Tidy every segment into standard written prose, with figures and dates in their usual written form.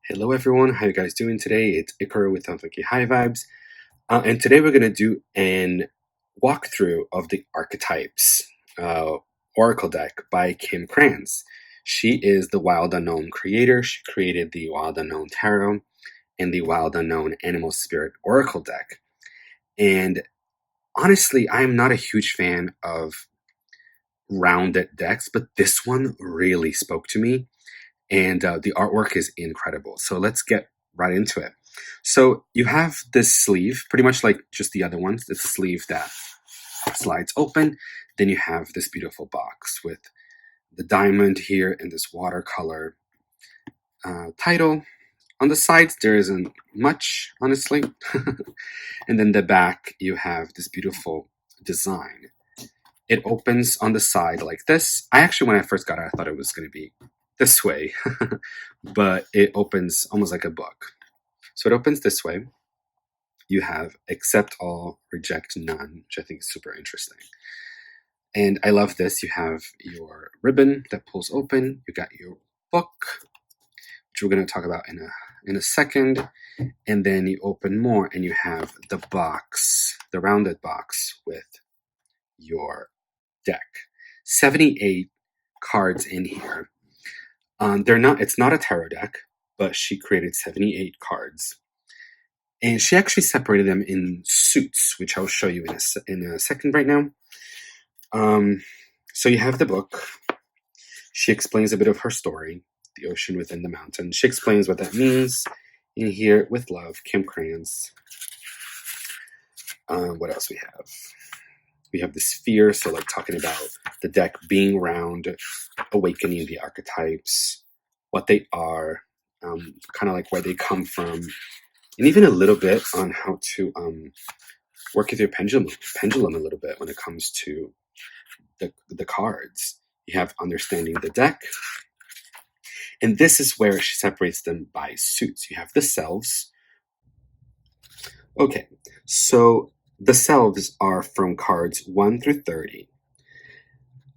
Hello everyone, how you guys doing today? It's Ikaro with Untitled High Vibes, and today we're going to do an walkthrough of the Archetypes uh, Oracle deck by Kim Krans. She is the Wild Unknown creator. She created the Wild Unknown Tarot and the Wild Unknown Animal Spirit Oracle deck. And honestly, I am not a huge fan of rounded decks, but this one really spoke to me. And the artwork is incredible. So let's get right into it. So you have this sleeve, pretty much like just the other ones, this sleeve that slides open. Then you have this beautiful box with the diamond here and this watercolor title. On the sides, there isn't much, honestly. And then the back, you have this beautiful design. It opens on the side like this. When I first got it, I thought it was going to be this way, but it opens almost like a book. So it opens this way. You have accept all, reject none, which I think is super interesting. And I love this. You have your ribbon that pulls open. You got your book, which we're going to talk about in a second. And then you open more and you have the box, the rounded box with your deck. 78 cards in here. It's not a tarot deck, but she created 78 cards. And she actually separated them in suits, which I'll show you in a second right now. So you have the book. She explains a bit of her story, the ocean within the mountain. She explains what that means in here with love, Kim Krans. What else we have? We have the sphere, so like talking about the deck being round, awakening the archetypes, what they are, kind of like where they come from, and even a little bit on how to work with your pendulum a little bit when it comes to the cards. You have understanding the deck, and this is where she separates them by suits. You have the selves. Okay, so the selves are from cards 1 through 30,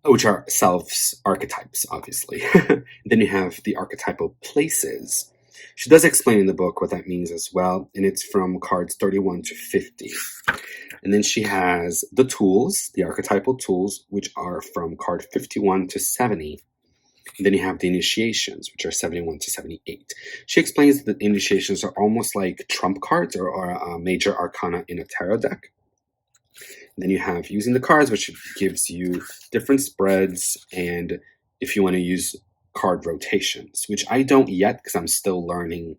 which are selves archetypes, obviously. Then you have the archetypal places. She does explain in the book what that means as well, and it's from cards 31 to 50. And then she has the tools, the archetypal tools, which are from card 51 to 70. And then you have the initiations, which are 71 to 78. She explains that the initiations are almost like trump cards or major arcana in a tarot deck. Then you have using the cards, which gives you different spreads, and if you want to use card rotations, which I don't yet because I'm still learning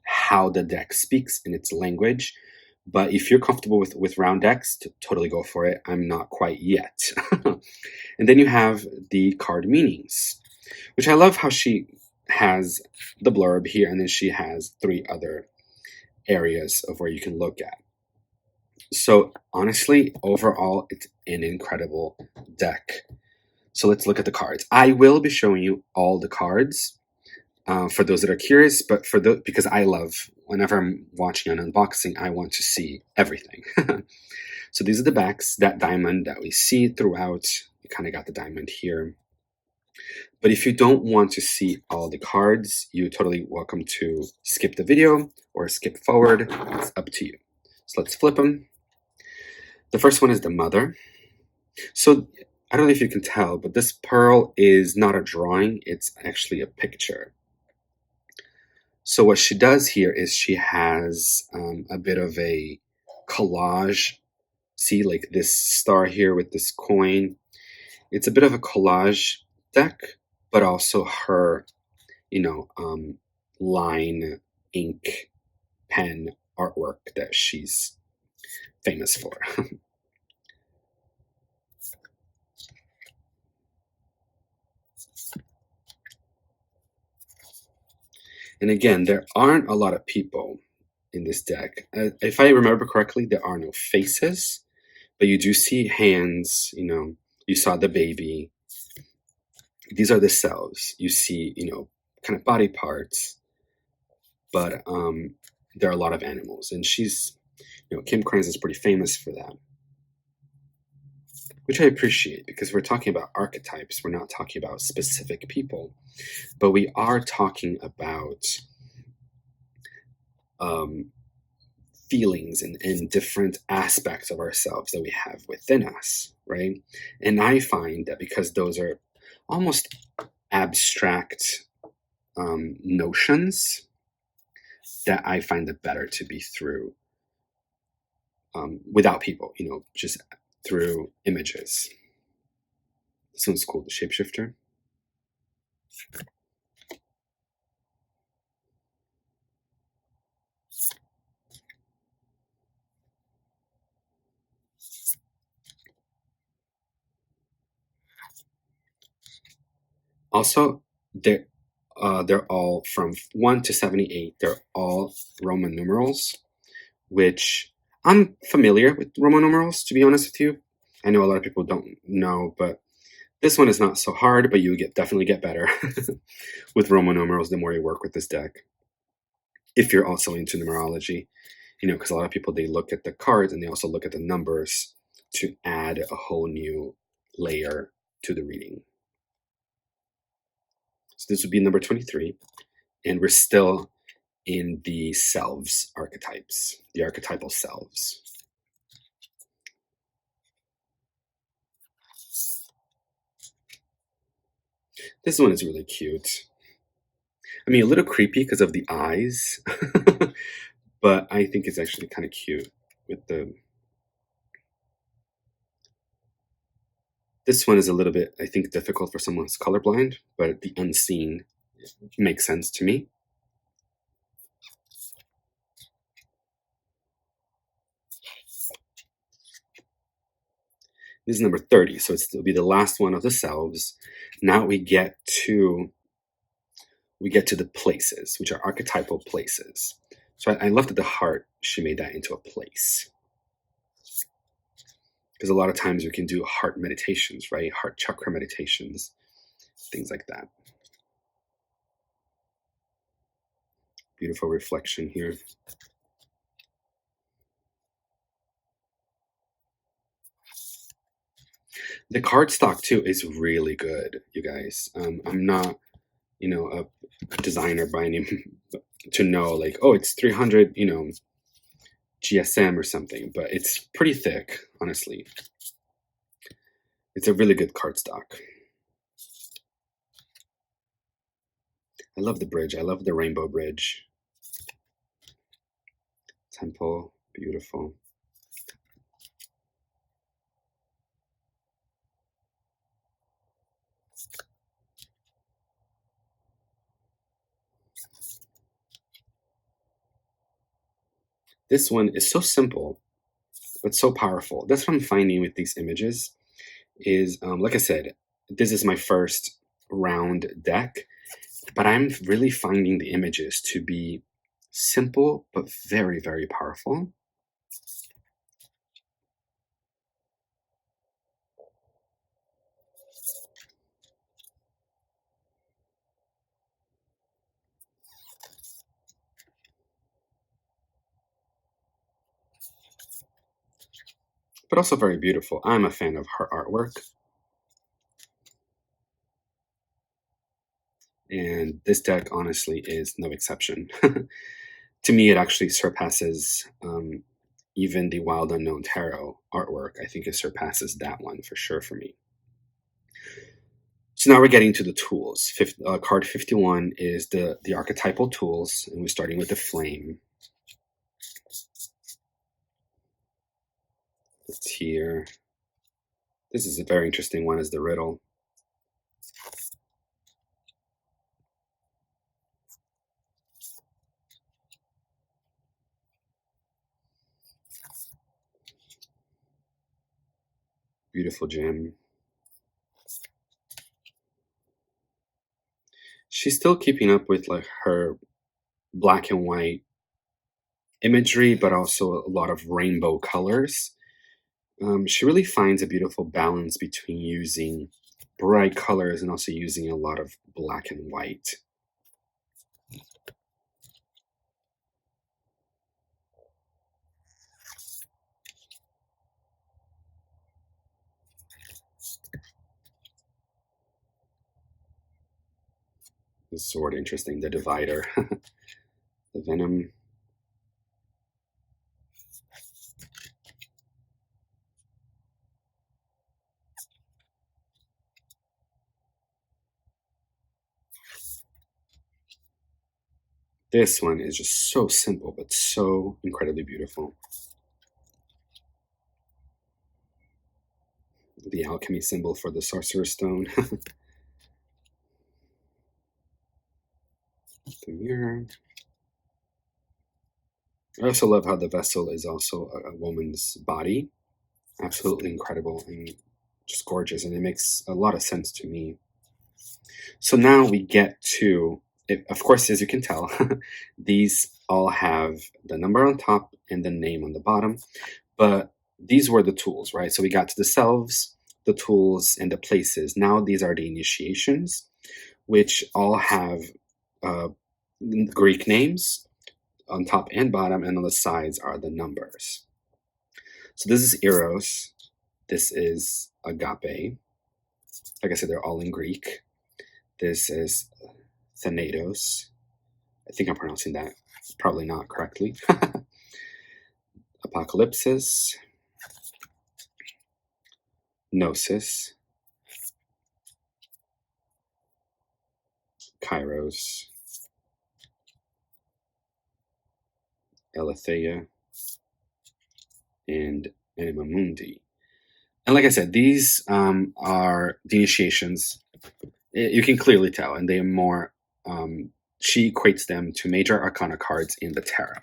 how the deck speaks in its language. But if you're comfortable with round decks, totally go for it. I'm not quite yet. And then you have the card meanings, which I love how she has the blurb here, and then she has 3 other areas of where you can look at. So honestly, overall, it's an incredible deck. So let's look at the cards. I will be showing you all the cards for those that are curious, but because I love, whenever I'm watching an unboxing, I want to see everything. So these are the backs, that diamond that we see throughout. You kind of got the diamond here. But if you don't want to see all the cards, you're totally welcome to skip the video or skip forward. It's up to you. So let's flip them. The first one is the mother. So I don't know if you can tell, but this pearl is not a drawing. It's actually a picture. So what she does here is she has a bit of a collage. See, like this star here with this coin. It's a bit of a collage deck, but also her, line, ink, pen artwork that she's famous for. And again, there aren't a lot of people in this deck. If I remember correctly, there are no faces, but you do see hands, you saw the baby. These are the selves. You see, kind of body parts, but there are a lot of animals. And she's, Kim Krans is pretty famous for that, which I appreciate because we're talking about archetypes. We're not talking about specific people, but we are talking about feelings and different aspects of ourselves that we have within us, right? And I find that because those are almost abstract notions, that I find it better to be through without people, just through images. This one's called the Shapeshifter. Also, they're all from 1 to 78. They're all Roman numerals, which I'm familiar with Roman numerals, to be honest with you. I know a lot of people don't know, but this one is not so hard, but you definitely get better with Roman numerals the more you work with this deck. If you're also into numerology, because a lot of people, they look at the cards and they also look at the numbers to add a whole new layer to the reading. So this would be number 23, and we're still in the selves archetypes, the archetypal selves. This one is really cute. I mean, a little creepy because of the eyes, but I think it's actually kind of cute with the... This one is a little bit, I think, difficult for someone who's colorblind, but the unseen makes sense to me. This is number 30, so it'll be the last one of the selves. Now we get to the places, which are archetypal places. So I love that the heart, she made that into a place. Because a lot of times we can do heart meditations, right? Heart chakra meditations, things like that. Beautiful reflection here. The card stock too is really good, you guys. I'm not, a designer by any to know like, oh, it's 300, GSM or something, but it's pretty thick, honestly. It's a really good cardstock. I love the bridge. I love the rainbow bridge. Temple, beautiful. This one is so simple, but so powerful. That's what I'm finding with these images is, like I said, this is my first round deck, but I'm really finding the images to be simple, but very, very powerful. But also very beautiful. I'm a fan of her artwork. And this deck, honestly, is no exception. To me, it actually surpasses even the Wild Unknown Tarot artwork. I think it surpasses that one for sure for me. So now we're getting to the tools. Card 51 is the archetypal tools, and we're starting with the flame. It's here. This is a very interesting one, is the riddle. Beautiful gem. She's still keeping up with like her black and white imagery, but also a lot of rainbow colors. She really finds a beautiful balance between using bright colors and also using a lot of black and white. The sword, interesting. The divider. The venom. This one is just so simple, but so incredibly beautiful. The alchemy symbol for the Sorcerer's Stone. The mirror. I also love how the vessel is also a woman's body. Absolutely incredible and just gorgeous, and it makes a lot of sense to me. So now we get to, of course, as you can tell, these all have the number on top and the name on the bottom, but these were the tools, right? So we got to the selves, the tools, and the places. Now these are the initiations, which all have uh, Greek names on top and bottom, and on the sides are the numbers. So this is Eros. This is Agape. Like I said, they're all in Greek. This is Thanatos. I think I'm pronouncing that probably not correctly. Apocalypsis. Gnosis. Kairos. Aletheia. And Anima Mundi. And like I said, these are the initiations. You can clearly tell, and they are more. She equates them to major arcana cards in the tarot.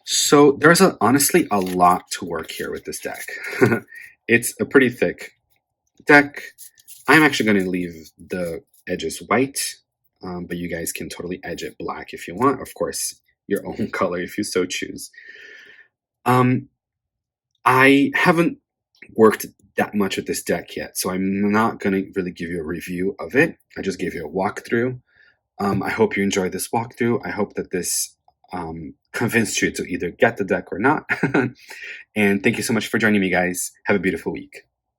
So there's honestly a lot to work here with this deck. It's a pretty thick deck. I'm actually going to leave the edges white, but you guys can totally edge it black if you want. Of course, your own color if you so choose. I haven't worked that much with this deck yet, so I'm not going to really give you a review of it. I just gave you a walkthrough. I hope you enjoyed this walkthrough. I hope that this convinced you to either get the deck or not. And thank you so much for joining me, guys. Have a beautiful week.